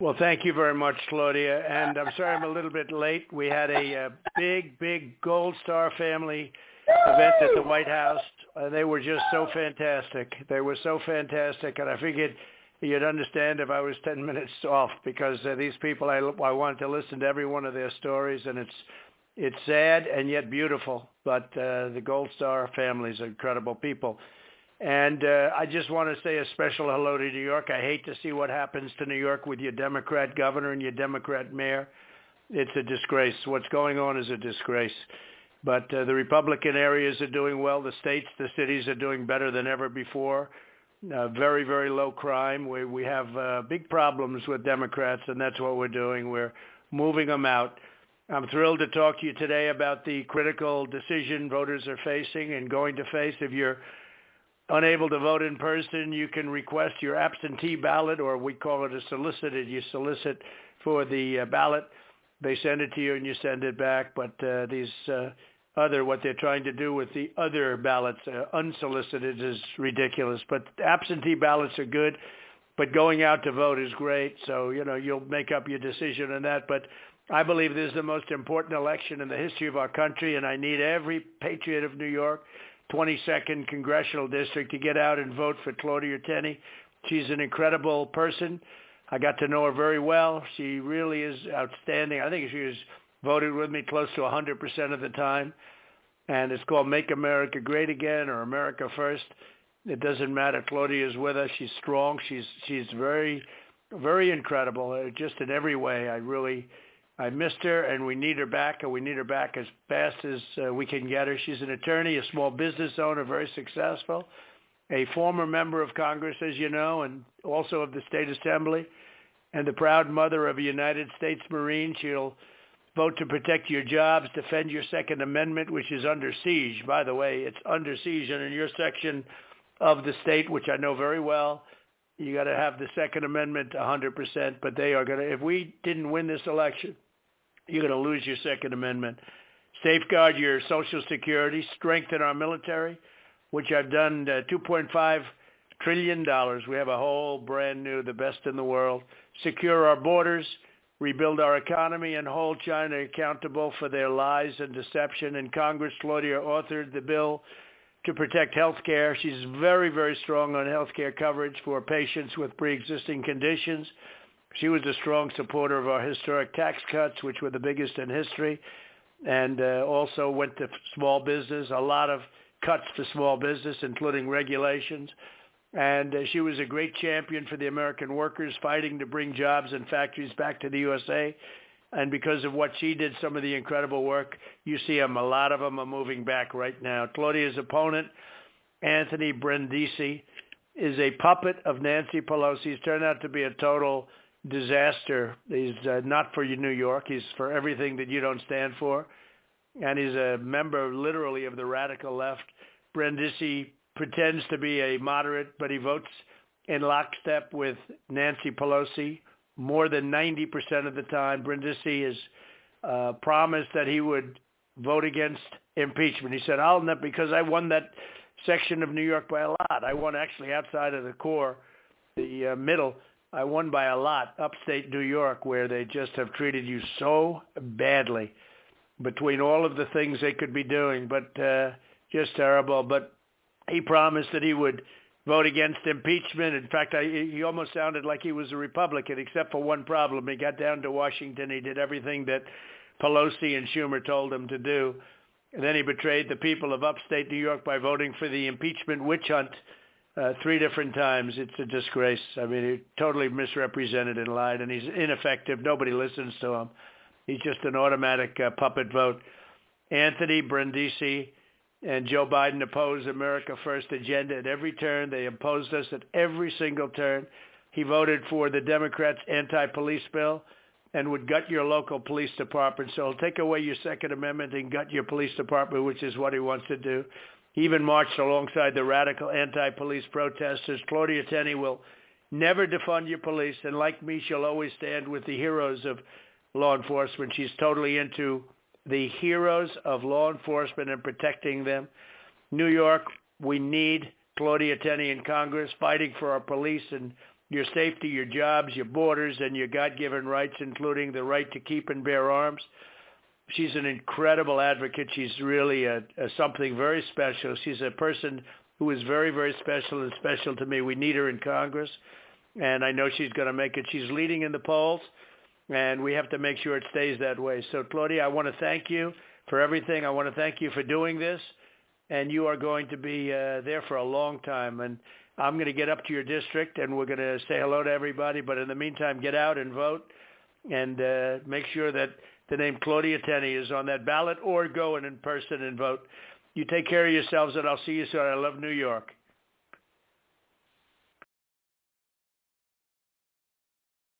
Well, thank you very much, Claudia. And I'm sorry I'm a little bit late. We had a big Gold Star family event at the White House. They were just so fantastic. They were so fantastic. And I figured you'd understand if I was 10 minutes off because these people, I wanted to listen to every one of their stories. And it's sad and yet beautiful. But the Gold Star families are incredible people. And I just want to say a special hello to New York. I hate to see what happens to New York with your Democrat governor and your Democrat mayor. It's a disgrace. What's going on is a disgrace. But the Republican areas are doing well. The states, the cities are doing better than ever before. Very, very low crime. We have big problems with Democrats, and that's what we're doing. We're moving them out. I'm thrilled to talk to you today about the critical decision voters are facing and going to face. If you're unable to vote in person, you can request your absentee ballot, or we call it a solicited. You solicit for the ballot. They send it to you and you send it back. But what they're trying to do with the other ballots, unsolicited, is ridiculous. But absentee ballots are good, but going out to vote is great. So, you'll make up your decision on that. But I believe this is the most important election in the history of our country, and I need every patriot of New York, 22nd Congressional District, to get out and vote for Claudia Tenney. She's an incredible person. I got to know her very well. She really is outstanding. I think she has voted with me close to 100% of the time. And it's called Make America Great Again or America First. It doesn't matter. Claudia is with us. She's strong. She's very, very incredible, just in every way. I missed her, and we need her back, and we need her back as fast as we can get her. She's an attorney, a small business owner, very successful, a former member of Congress, as you know, and also of the State Assembly, and the proud mother of a United States Marine. She'll vote to protect your jobs, defend your Second Amendment, which is under siege. By the way, it's under siege, and in your section of the state, which I know very well, you got to have the Second Amendment 100%, but they are going to, if we didn't win this election, you're going to lose your Second Amendment. Safeguard your Social Security, strengthen our military, which I've done $2.5 trillion. We have a whole brand new, the best in the world. Secure our borders, rebuild our economy, and hold China accountable for their lies and deception. In Congress, Claudia authored the bill to protect health care. She's very, very strong on health care coverage for patients with pre-existing conditions. She was a strong supporter of our historic tax cuts, which were the biggest in history, and also went to small business, a lot of cuts to small business, including regulations. And she was a great champion for the American workers, fighting to bring jobs and factories back to the USA. And because of what she did, some of the incredible work, you see a lot of them are moving back right now. Claudia's opponent, Anthony Brindisi, is a puppet of Nancy Pelosi. He's turned out to be a total disaster. He's not for New York. He's for everything that you don't stand for. And he's a member, literally, of the radical left. Brindisi pretends to be a moderate, but he votes in lockstep with Nancy Pelosi more than 90% of the time. Brindisi has promised that he would vote against impeachment. He said, because I won that section of New York by a lot. I won actually outside of the core, the middle. I won by a lot, upstate New York, where they just have treated you so badly between all of the things they could be doing, but just terrible. But he promised that he would vote against impeachment. In fact, he almost sounded like he was a Republican, except for one problem. He got down to Washington. He did everything that Pelosi and Schumer told him to do. And then he betrayed the people of upstate New York by voting for the impeachment witch hunt 3 different times. It's a disgrace. I mean, he totally misrepresented and lied, and he's ineffective. Nobody listens to him. He's just an automatic puppet vote. Anthony Brindisi and Joe Biden oppose America First agenda at every turn. They opposed us at every single turn. He voted for the Democrats' anti-police bill and would gut your local police department. So he'll take away your Second Amendment and gut your police department, which is what he wants to do. He even marched alongside the radical anti-police protesters. Claudia Tenney will never defund your police, and like me, she'll always stand with the heroes of law enforcement. She's totally into the heroes of law enforcement and protecting them. New York, we need Claudia Tenney in Congress fighting for our police and your safety, your jobs, your borders, and your God-given rights, including the right to keep and bear arms. She's an incredible advocate. She's really something very special. She's a person who is very, very special and special to me. We need her in Congress, and I know she's going to make it. She's leading in the polls, and we have to make sure it stays that way. So, Claudia, I want to thank you for everything. I want to thank you for doing this, and you are going to be there for a long time. And I'm going to get up to your district, and we're going to say hello to everybody. But in the meantime, get out and vote, and make sure that the name Claudia Tenney is on that ballot, or go in person and vote. You take care of yourselves, and I'll see you soon. I love New York.